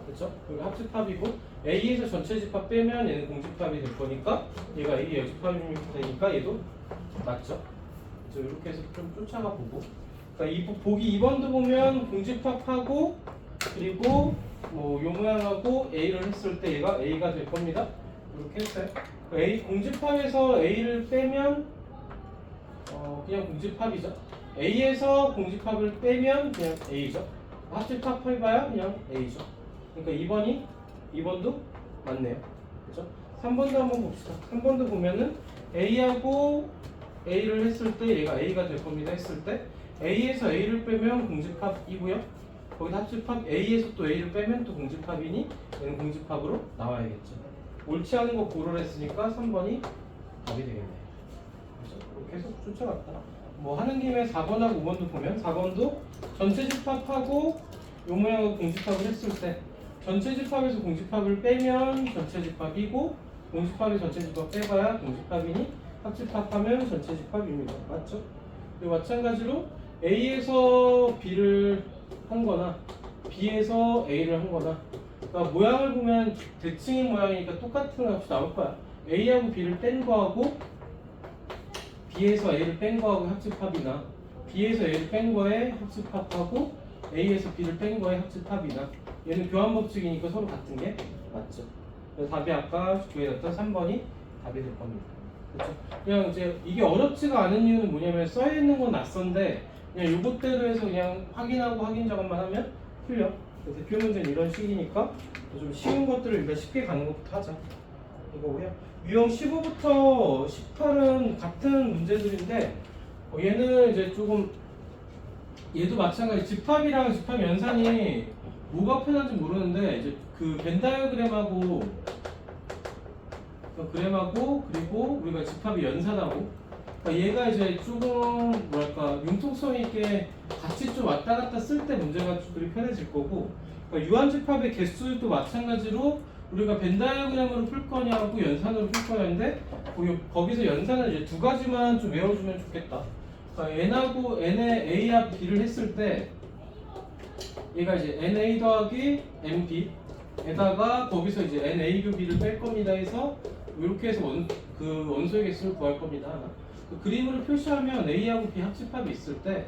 그렇죠? 그리고 합집합이고 A에서 전체 집합 빼면 얘는 공집합이 될 거니까 얘가 A의 여집합이 되니까 얘도 맞죠? 그래서 이렇게 해서 좀 쫓아가 보고 그러니까 보기 2번도 보면 공집합하고 그리고 뭐 요 모양하고 A를 했을 때 얘가 A가 될 겁니다. 이렇게 했어요. A 공집합에서 A를 빼면 그냥 공집합이죠. A에서 공집합을 빼면 그냥 A죠. 합집합 해봐야 그냥 A죠. 그러니까 2번도 맞네요. 그렇죠? 3번도 한번 봅시다. 3번도 보면은 A하고 A를 했을 때 얘가 A가 될 겁니다. 했을 때 A에서 A를 빼면 공집합이고요. 거기다 합집합 A에서 또 A를 빼면 또 공집합이니 얘는 공집합으로 나와야겠죠. 옳지 않은 거 고를 했으니까 3번이 답이 되겠네요. 그렇죠? 계속 쫓아갔다. 뭐 하는 김에 4번하고 5번도 보면 4번도 전체 집합하고 요 모양으로 공집합을 했을 때 전체 집합에서 공집합을 빼면 전체 집합이고 공집합에 전체 집합 빼봐야 공집합이니 합집합하면 전체 집합입니다. 맞죠? 그리고 마찬가지로 A에서 B를 한 거나 B에서 A를 한 거나 그러니까 모양을 보면 대칭인 모양이니까 똑같은 값이 나올 거야. A하고 B를 뺀 거하고 B에서 A를 뺀 거하고 합집합이나 B에서 A를 뺀 거에 합집합하고 A에서 B를 뺀 거에 합집합이나 얘는 교환 법칙이니까 서로 같은 게 맞죠. 그래서 답이 아까 구해놨던 3번이 답이 될 겁니다. 그렇죠? 그냥 이제 이게 어렵지가 않은 이유는 뭐냐면 써있는 건 낯선데 그냥 요것대로 해서 그냥 확인하고 확인 작업만 하면 풀려. 대표 문제는 이런 식이니까 좀 쉬운 것들을 일단 쉽게 가는 것부터 하자. 이거고요. 유형 15부터 18은 같은 문제들인데 얘는 이제 조금 얘도 마찬가지 집합이랑 집합 연산이 뭐가 편한지 모르는데 이제 그 벤 다이어그램하고 그리고 우리가 집합이 연산하고 그러니까 얘가 이제 조금 뭐랄까 융통성 있게 같이 좀 왔다 갔다 쓸 때 문제가 좀 그리 편해질 거고 그러니까 유한집합의 개수도 마찬가지로 우리가 벤 다이어그램으로 풀 거냐고 연산으로 풀 거냐인데 거기서 연산은 이제 두 가지만 좀 외워주면 좋겠다. 그러니까 n하고 n의 a와 b를 했을 때 얘가 이제 na 더하기 nb 에다가 거기서 이제 na 교 b를 뺄 겁니다 해서 이렇게 해서 그 원소의 개수를 구할 겁니다. 그 그림으로 표시하면 a하고 b 합집합이 있을 때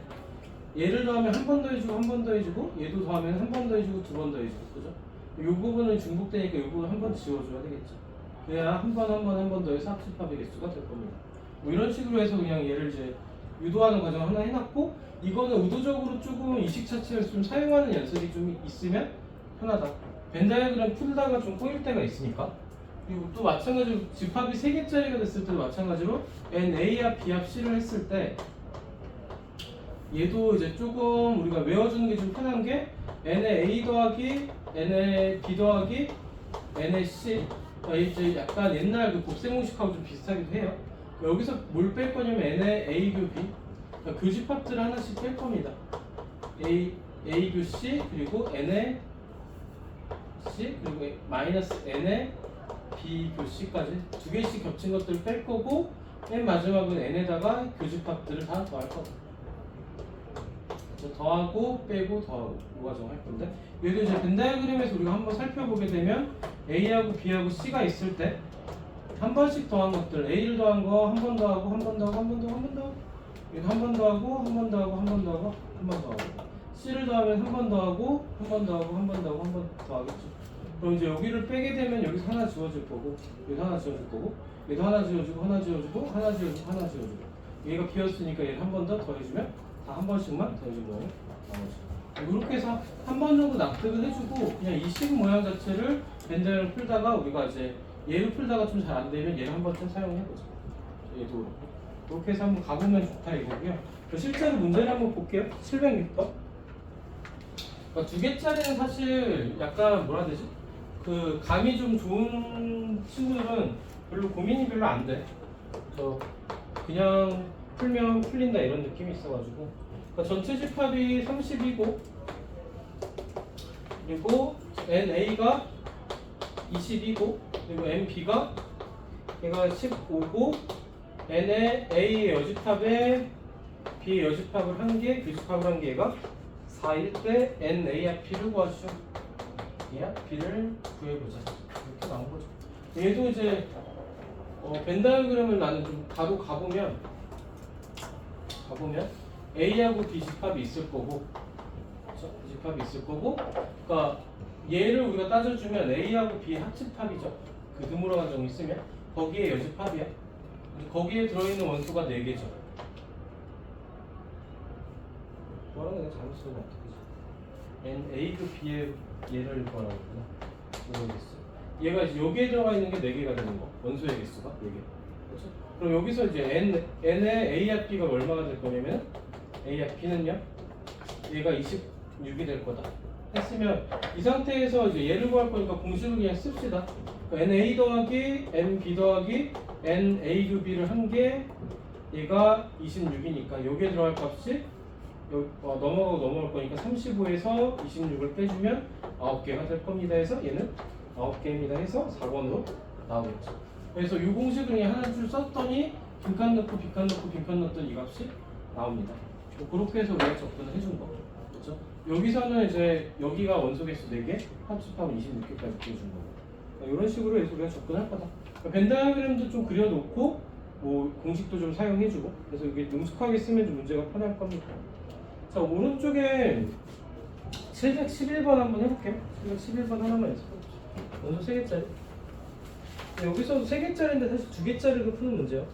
얘를 더하면 한 번 더 해주고 한 번 더 해주고 얘도 더하면 한 번 더 해주고 두 번 더 해주고 그죠? 이 부분은 중복되니까 이 부분 한 번 지워줘야 되겠죠. 그래야 한 번 더 해서 합집합의 개수가 될 겁니다. 뭐 이런 식으로 해서 그냥 얘를 이제 유도하는 과정 하나 해놨고 이거는 의도적으로 조금 이식 자체를 좀 사용하는 연습이 좀 있으면 편하다. 벤 다이어그램 풀다가 좀 꼬일 때가 있으니까. 그리고 또 마찬가지로 집합이 3개짜리가 됐을 때도 마찬가지로 NA 합 B 합 C를 했을 때 얘도 이제 조금 우리가 외워주는 게 좀 편한 게 N의 A 더하기 N의 B 더하기 N의 C 이제 약간 옛날 그 곱셈공식하고 좀 비슷하기도 해요. 여기서 뭘 뺄 거냐면 N의 A 교 B 그러니까 교집합들을 하나씩 뺄 겁니다. A 교 C 그리고 N의 C 그리고 마이너스 N의 B 교 C까지 두 개씩 겹친 것들을 뺄 거고 맨 마지막은 N에다가 교집합들을 다 더할 거다. 더하고 빼고 더하고 이 과정 할 건데 얘도 이제 벤 다이어그램에서 우리가 한번 살펴보게 되면 A하고 B하고 C가 있을 때 한 번씩 더한 것들 A를 더한 거 한 번 더 하고 한 번 더 하고 한 번 더 한 번 더 얘도 한 번 더 하고 한 번 더 하고 한 번 더 하고 한 번 더 하고 C를 더하면 한 번 더 하고 한 번 더 하고 한 번 더 하고 한 번 더 하겠죠. 그럼 이제 여기를 빼게 되면 여기서 하나 지워질 거고 여기서 하나 지워질 거고 얘도 하나 지워주고 하나 지워주고 하나 지워주고 하나 지워주고 얘가 비었으니까 얘를 한 번 더 더해주면 다 한 번씩만 더해주면 나머지 이렇게 해서 한 번 정도 납득을 해주고 그냥 이 식 모양 자체를 벤 다이어그램을 풀다가 우리가 이제 얘를 풀다가 좀 잘 안 되면 얘를 한 번쯤 사용해보죠. 얘도 그렇고 이렇게 해서 한번 가보면 좋다 이거고요. 실제로 문제를 한번 볼게요. 706번. 그러니까 두 개짜리는 사실 약간 뭐라 해야 되지? 그 감이 좀 좋은 친구들은 별로 고민이 별로 안 돼. 그냥 풀면 풀린다 이런 느낌이 있어가지고 그러니까 전체 집합이 32고 그리고 NA가 22고 그리고 NB가 얘가 15고 N의 A의 여집합에 B의 여집합을 1개, 교집합을 1개가 4일 때 NA B를 구하시죠. A B를 구해보자. 이렇게 나온 거죠. 얘도 이제 벤 다이어그램을 나는 좀 바로 가보면 A하고 B 집합이 있을 거고 그렇죠? B 집합이 있을 거고 그러니까 얘를 우리가 따져주면 A하고 B 합집합이죠. 그 드물어 가정이 있으면 거기에 여집합이야. 거기에 들어있는 원소가 4개죠. 뭐라고 내가 잘못 쓰면 어떡하지? A 그 B의 얘를 구하라고 했구나. 모르겠어. 얘가 이제 여기에 들어가 있는 게 4개가 되는 거. 원소의 개수가 4개. 그렇죠? 그럼 여기서 이제 N의 A 합 B가 얼마가 될 거냐면 A 합 B는요? 얘가 26이 될 거다. 했으면 이 상태에서 이제 얘를 구할 거니까 공식을 그냥 씁시다. 그러니까 NA 더하기 NB 더하기 NA 교 B를 1개 얘가 26이니까 여기에 들어갈 값이 넘어가고 넘어갈 거니까 35에서 26을 빼주면 9개가 될 겁니다 해서 얘는 9개입니다 해서 4번으로 나오겠죠. 그래서 이 공식을 그냥 하나 줄 썼더니 빈칸 넣고 빈칸 넣고 빈칸 넣었더니 이 값이 나옵니다. 그렇게 해서 우리가 접근을 해준 거. 그렇죠? 여기서는 이제 여기가 원소 개수 4개, 합집합은 26개까지 보여준 거고. 그러니까 이런 식으로 해서 우리가 접근할 거다. 그러니까 벤 다이어그램도 좀 그려놓고 뭐 공식도 좀 사용해주고 그래서 이게 능숙하게 쓰면 좀 문제가 편할 겁니다. 자 오른쪽에 711번 한번 해볼게요. 711번 하나만 연습해보죠. 원소 3개짜리. 여기서도 3개짜리인데 사실 2개짜리로 푸는 문제요.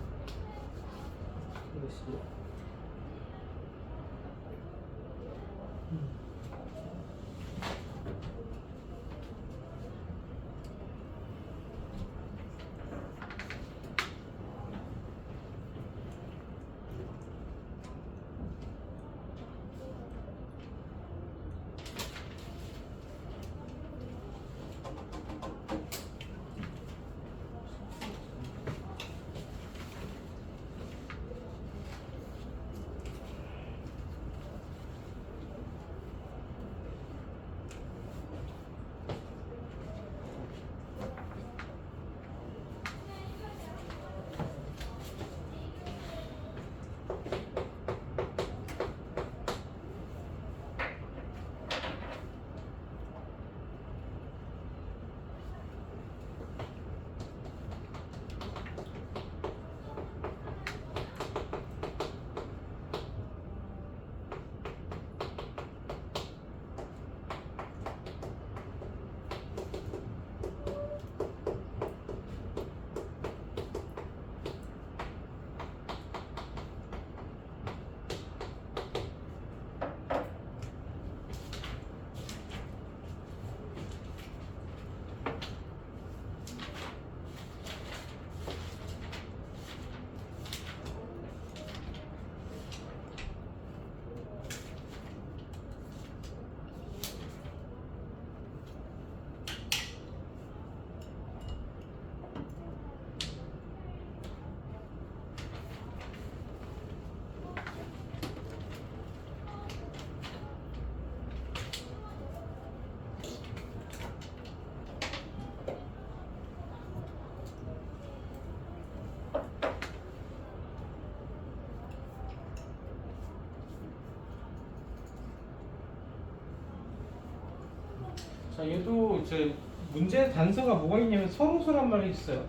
자, 얘도 이제 문제 단서가 뭐가 있냐면 서로소란 말이 있어요.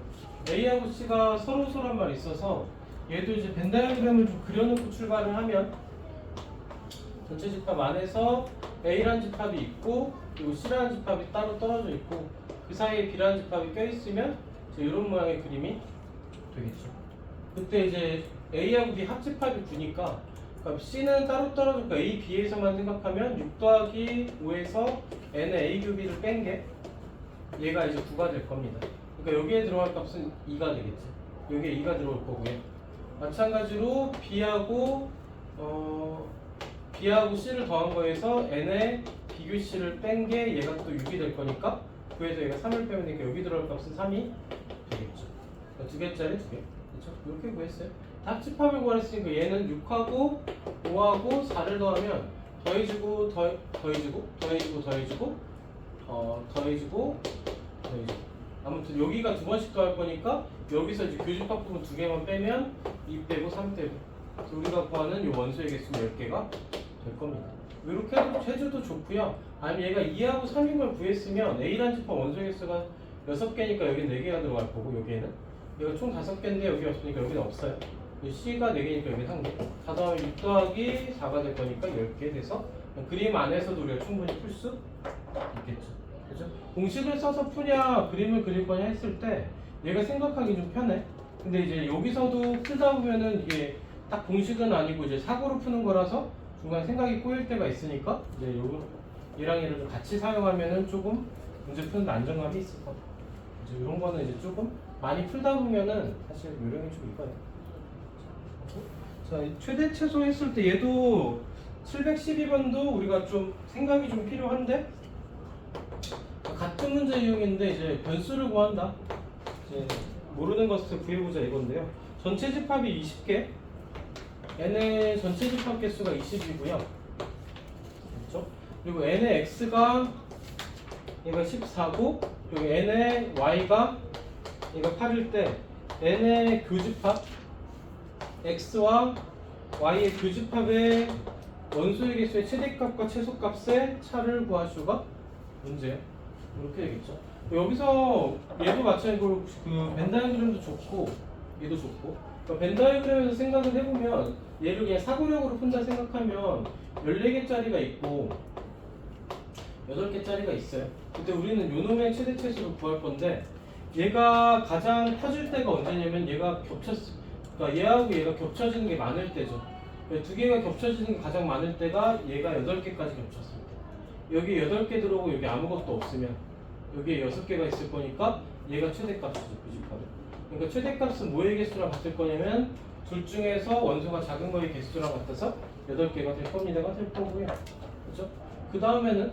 A하고 C가 서로소란 말이 있어서 얘도 이제 벤 다이어그램을 좀 그려놓고 출발을 하면 전체 집합 안에서 A라는 집합이 있고 그리고 C라는 집합이 따로 떨어져 있고 그 사이에 B라는 집합이 껴있으면 이런 모양의 그림이 되겠죠. 그때 이제 A하고 B 합집합이 9니까 그러니까 C는 따로 떨어졌고 A, B에서만 생각하면 6 더하기 5에서 N의 A 큐비를 뺀 게 얘가 이제 9가 될 겁니다. 그러니까 여기에 들어갈 값은 2가 되겠지. 여기에 2가 들어올 거고요. 마찬가지로 B하고 C를 더한 거에서 N의 비교 C를 뺀 게 얘가 또 6이 될 거니까 9에서 얘가 3을 빼면 되니까 여기 들어갈 값은 3이 되겠죠. 그러니까 2개짜리 2개. 그렇죠? 이렇게 구했어요. 합집합을 구했으니까 얘는 6하고 5하고 4를 더하면 더해지고 아무튼 여기가 2번씩 더할 거니까 여기서 이제 교집합 부분 2개만 빼면 2 빼고 3 빼고 그래서 우리가 구하는 이 원소의 개수는 10개가 될 겁니다. 이렇게 해줘도 좋고요. 아니면 얘가 2하고 3인 걸 구했으면 A라는 집합 원소의 개수가 6개니까 여기 4개가 들어갈 거고 여기에는 얘가 총 5개인데 여기 없으니까 여기는 없어요. C가 4개니까 여기 1개. 다 더하면 6 더하기 4가 될 거니까 10개 돼서 그림 안에서도 우리가 충분히 풀 수 있겠죠. 그죠? 공식을 써서 푸냐 그림을 그릴 거냐 했을 때 얘가 생각하기 좀 편해. 근데 이제 여기서도 풀다 보면은 이게 딱 공식은 아니고 이제 사고로 푸는 거라서 중간에 생각이 꼬일 때가 있으니까 이제 얘랑 얘를 좀 같이 사용하면은 조금 문제 푸는데 안정감이 있을 거야. 이제 이런 거는 이제 조금 많이 풀다 보면은 사실 요령이 좀 있거든요. 자, 최대 최소 했을 때 얘도 712번도 우리가 좀 생각이 좀 필요한데 같은 문제 유형인데 이제 변수를 구한다. 이제 모르는 것을 구해보자 이건데요. 전체 집합이 20개, n의 전체 집합 개수가 20이고요. 그렇죠? 그리고 n의 x가 얘가 14고 그리고 n의 y가 얘가 8일 때 n의 교집합 x와 y의 교집합의 원소의 개수의 최대값과 최소값의 차를 구하시오가 문제예요. 이렇게 되겠죠. 여기서 얘도 마찬가지로 벤 다이어그램도 좋고 얘도 좋고 그러니까 벤 다이어그램에서 생각을 해보면 얘를 그냥 사고력으로 푼다 생각하면 14개짜리가 있고 8개짜리가 있어요. 근데 우리는 요놈의 최대 최소를 구할 건데 얘가 가장 커질 때가 언제냐면 얘가 그러니까 얘하고 얘가 겹쳐지는 게 많을 때죠. 두 개가 겹쳐지는 게 가장 많을 때가 얘가 8개까지 겹쳤을 때. 여기 8개 들어오고 여기 아무것도 없으면 여기에 6개가 있을 거니까 얘가 최대값이죠. 교집합은. 그러니까 최대값은 뭐의 개수랑 같을 거냐면 둘 중에서 원소가 작은 거의 개수랑 같아서 8개가 될 겁니다가 될 거고요. 그렇죠? 그 다음에는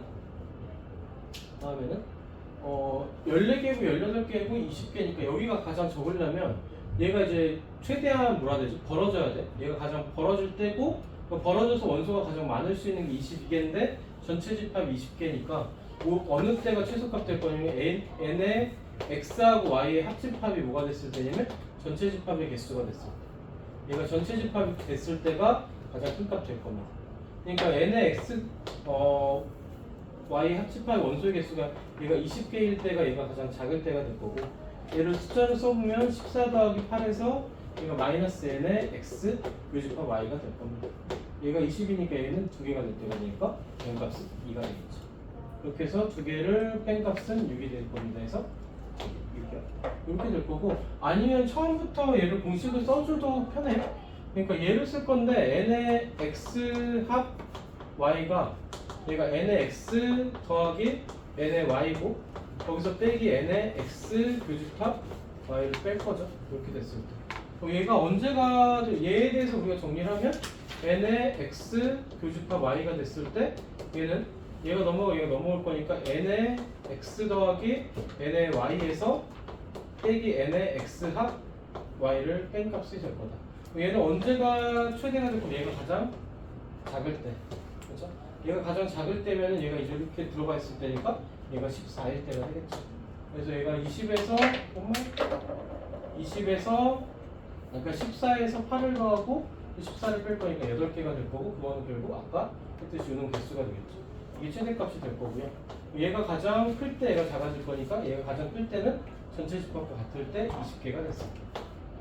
14개고 18개고 20개니까 여기가 가장 적으려면 얘가 이제 최대한 뭐라 해야 되지? 벌어져야 돼. 얘가 가장 벌어질 때고 벌어져서 원소가 가장 많을 수 있는 게 22개인데 전체 집합이 20개니까 어느 때가 최소값 될 거냐면 n의 x하고 y의 합집합이 뭐가 됐을 때냐면 전체 집합의 개수가 됐을 때 얘가 전체 집합이 됐을 때가 가장 큰 값 될 겁니다. 그러니까 n의 x y 합집합의 원소의 개수가 얘가 20개일 때가 얘가 가장 작을 때가 될 거고 얘를 숫자를 써보면 14 더하기 8에서 얘가 마이너스 n의 x 교집합 y가 될 겁니다. 얘가 20이니까 얘는 2개가 될 때가 되니까 n 값은 2가 되겠죠. 이렇게 해서 2개를 뺀 값은 6이 될 겁니다. 해서 6이요. 이렇게 될 거고 아니면 처음부터 얘를 공식을 써줘도 편해요. 그러니까 얘를 쓸 건데 n의 x 합 y가 얘가 n의 x 더하기 n의 y고 거기서 빼기 n의 x 교집합 y를 뺄 거죠. 이렇게 됐을 때 얘가 언제가 얘에 대해서 우리가 정리를 하면 n의 x 교집합 y가 됐을 때 얘가 넘어올 거니까 n의 x 더하기 n의 y에서 빼기 n의 x 합 y를 뺀 값이 될 거다. 얘는 언제가 최대가 되고 얘가 가장 작을 때, 그렇죠? 얘가 가장 작을 때면은 얘가 이제 이렇게 들어가 있을 때니까 얘가 14일 때가 되겠죠. 그래서 얘가 20에서 그러니까 14에서 8을 더하고 14를 뺄 거니까 8개가 될 거고 그거는 결국 아까 했듯이 요놈 개수가 되겠죠. 이게 최대값이 될 거고요. 얘가 가장 클 때 얘가 작아질 거니까 얘가 가장 클 때는 전체 집합과 같을 때 20개가 됐어.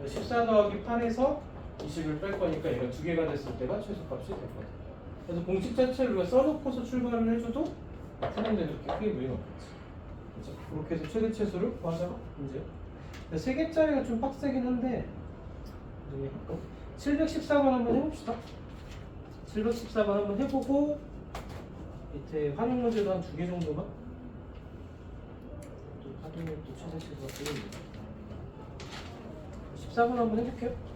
14 더하기 8에서 20을 뺄 거니까 얘가 2개가 됐을 때가 최소값이 될 거다. 그래서 공식 자체를 우리가 써놓고서 출발을 해줘도 푸는데 그렇게 크게 무리는 없겠지. 그렇죠? 그렇게 해서 최대 최소를 구하자고 이제 3개짜리가 좀 빡세긴 한데 714번 한번 해봅시다. 714번 한번 해보고 밑에 활용 문제도 한 2개 정도만 또 활용을 또 최대 최소가 되겠네요. 14번 한번 해볼게요.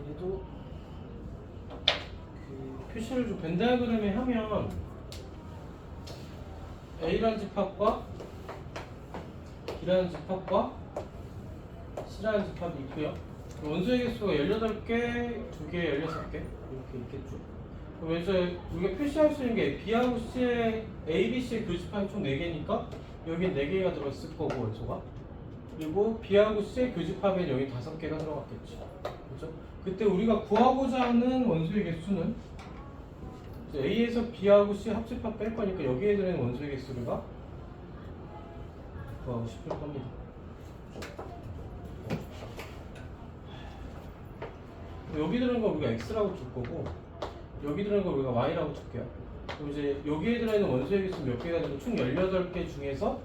얘도 그 표시를 좀 벤 다이어그램에 하면 A라는 집합과 B라는 집합과 C라는 집합이 있고요. 원소의 개수가 18개, 2개, 16개 이렇게 있겠죠. 그래서 우리가 표시할 수 있는 게 B하고 C의 A, B, C의 교집합이 총 4개니까 여기 4개가 들어있을 거고 원소가, 그리고 B하고 C의 교집합에 여기 5개가 들어갔겠죠. 그렇죠? 그때 우리가 구하고자 하는 원소의 개수는 A에서 B하고 C 합집합 뺄 거니까 여기에 들어있는 원소의 개수를 구하고 싶을 겁니다. 여기 들어있는 거 우리가 X라고 둘 거고 여기 들어있는 거 우리가 Y라고 둘게요. 그럼 이제 여기에 들어있는 원소의 개수 몇 개가 되면 총 18개 중에서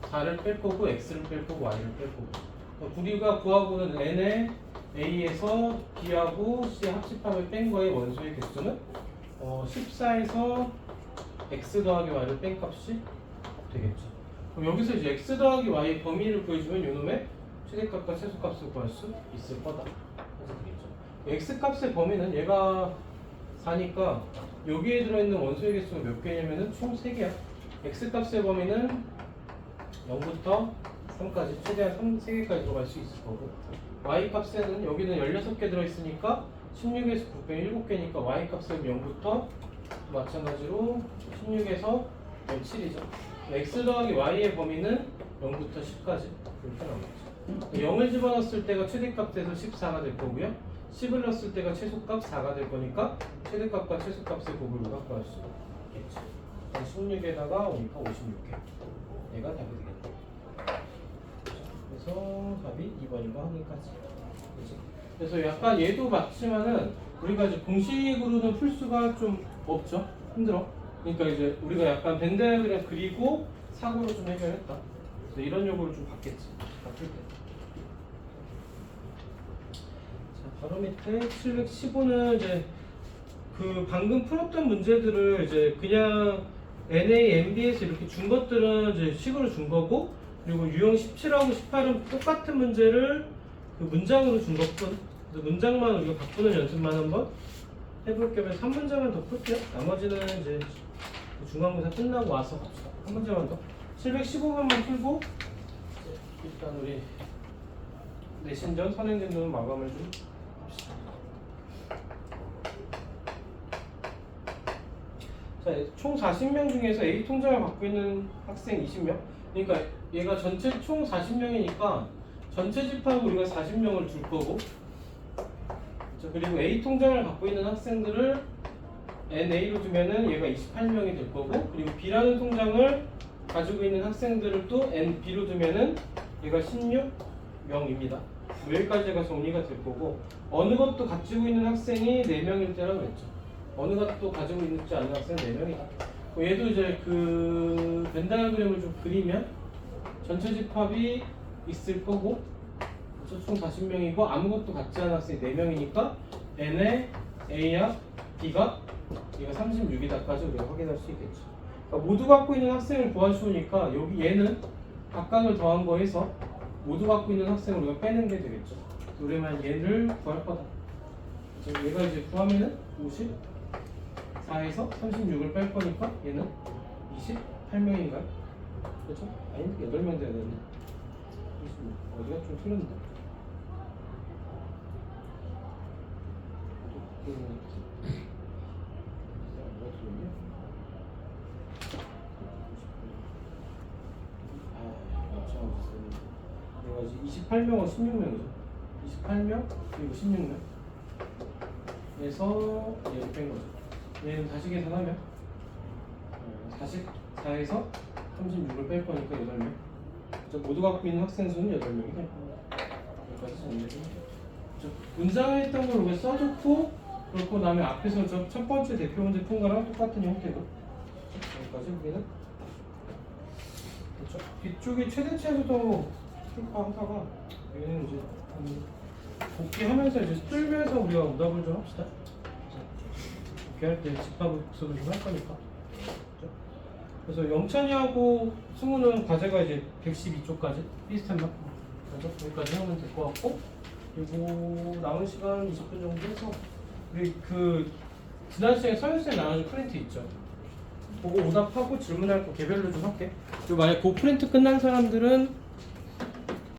4를 뺄 거고 X를 뺄 거고 Y를 뺄 거고, 그러니까 우리가 구하고는 N의 A에서 B하고 C 합집합을 뺀 거의 원소의 개수는 14에서 X 더하기 Y를 뺀 값이 되겠죠. 그럼 여기서 이제 X 더하기 Y의 범위를 구해주면 요놈의 최대값과 최소값을 구할 수 있을 거다. 그래서 되겠죠. X 값의 범위는 얘가 4니까 여기에 들어있는 원소의 개수가 몇 개냐면은 총 3개야. X 값의 범위는 0부터 3까지 최대한 3개까지 들어갈 수 있을 거고, Y 값에는 여기는 16개 들어있으니까 16에서 9 빼면 7개니까 Y 값은 0부터 마찬가지로 16에서 7이죠. X 더하기 Y의 범위는 0부터 10까지 이렇게 나오겠죠. 0을 집어넣었을 때가 최대값에서 14가 될 거고요. 10을 넣었을 때가 최소값 4가 될 거니까 최대값과 최소값의 곱을 우리가 구할 수 있겠죠. 16에다가 오니까 56개. 얘가 답이 되겠다. 그래서 답이 2번과 항의까지. 그래서 약간 얘도 맞지만은 우리가 이제 공식으로는 풀 수가 좀 없죠. 힘들어. 그러니까 이제 우리가 약간 벤 다이어그램 그리고 사고로 좀 해결했다. 그래서 이런 요구를 좀 받겠지. 바쁠 때. 바로 밑에 715는 이제 그 방금 풀었던 문제들을 이제 그냥 NA, MB에서 이렇게 준 것들은 이제 식으로 준 거고, 그리고 유형 17하고 18은 똑같은 문제를 그 문장으로 준 것뿐. 그래서 문장만 우리가 바꾸는 연습만 한번 해볼 겸 해서 한 문제만 더 풀게요. 나머지는 이제 중간고사 끝나고 와서 합시다. 한 문제만 더. 715번만 풀고 일단 우리 내신전 선행진도는 마감을 좀 합시다. 자, 총 40명 중에서 A 통장을 갖고 있는 학생 20명. 그러니까 얘가 전체 총 40명이니까 전체 집합 우리가 40명을 둘 거고, 자, 그리고 A 통장을 갖고 있는 학생들을 NA로 두면은 얘가 28명이 될 거고, 그리고 B라는 통장을 가지고 있는 학생들을 또 NB로 두면은 얘가 16명입니다. 여기까지가 정리가 될 거고, 어느 것도 가지고 있는 학생이 4명일 때라고 그랬죠. 어느 것도 가지고 있지 않은 학생 4명이다. 얘도 이제 그 벤다이어그램을 좀 그리면 전체 집합이 있을 거고, 총 40명이고 아무것도 갖지 않은 학생이 4명이니까 N에 A야 B가 얘가 36이다까지 우리가 확인할 수 있겠죠. 그러니까 모두 갖고 있는 학생을 구하시니까 여기 얘는 각각을 더한 거에서 모두 갖고 있는 학생을 우리가 빼는 게 되겠죠. 우리만 얘를 구할 거다. 얘가 이제 구하면은 54에서 36을 뺄 거니까 얘는 28명인가요? 그렇죠? 아니 8명 돼야 되는데 26. 어디가 좀 틀렸는데. 내가 이제 28명은 16명이죠. 28명 그리고 16명에서 얘를 뺀 거죠. 얘는 다시 계산하면 44에서 36을 뺄 거니까 8명. 모두 갖고 있는 학생 수는 8명이 될 겁니다. 여기까지 정리를 해볼게요. 문장에 했던 걸 우리가 써줬고, 그렇고 나면 앞에서 저 첫 번째 대표 문제 푼 거랑 똑같은 형태고, 여기까지 우리는 그렇죠. 뒤쪽에 최대치에서도 하다가 여기는 이제 복귀하면서 이제 뚫면서 우리가 오답을 좀 합시다. 복귀할 때 집합 복습을 좀 할 거니까. 그렇죠? 그래서 영찬이하고 승우는 과제가 이제 112쪽까지 비슷한 거. 그래서 여기까지 하면 될 것 같고, 그리고 남은 시간 20분 정도 해서 우리 그 지난 시간에 서울시에 나눠준 프린트 있죠. 그거 오답하고 질문할 거 개별로 좀 할게. 그리고 만약 그 프린트 끝난 사람들은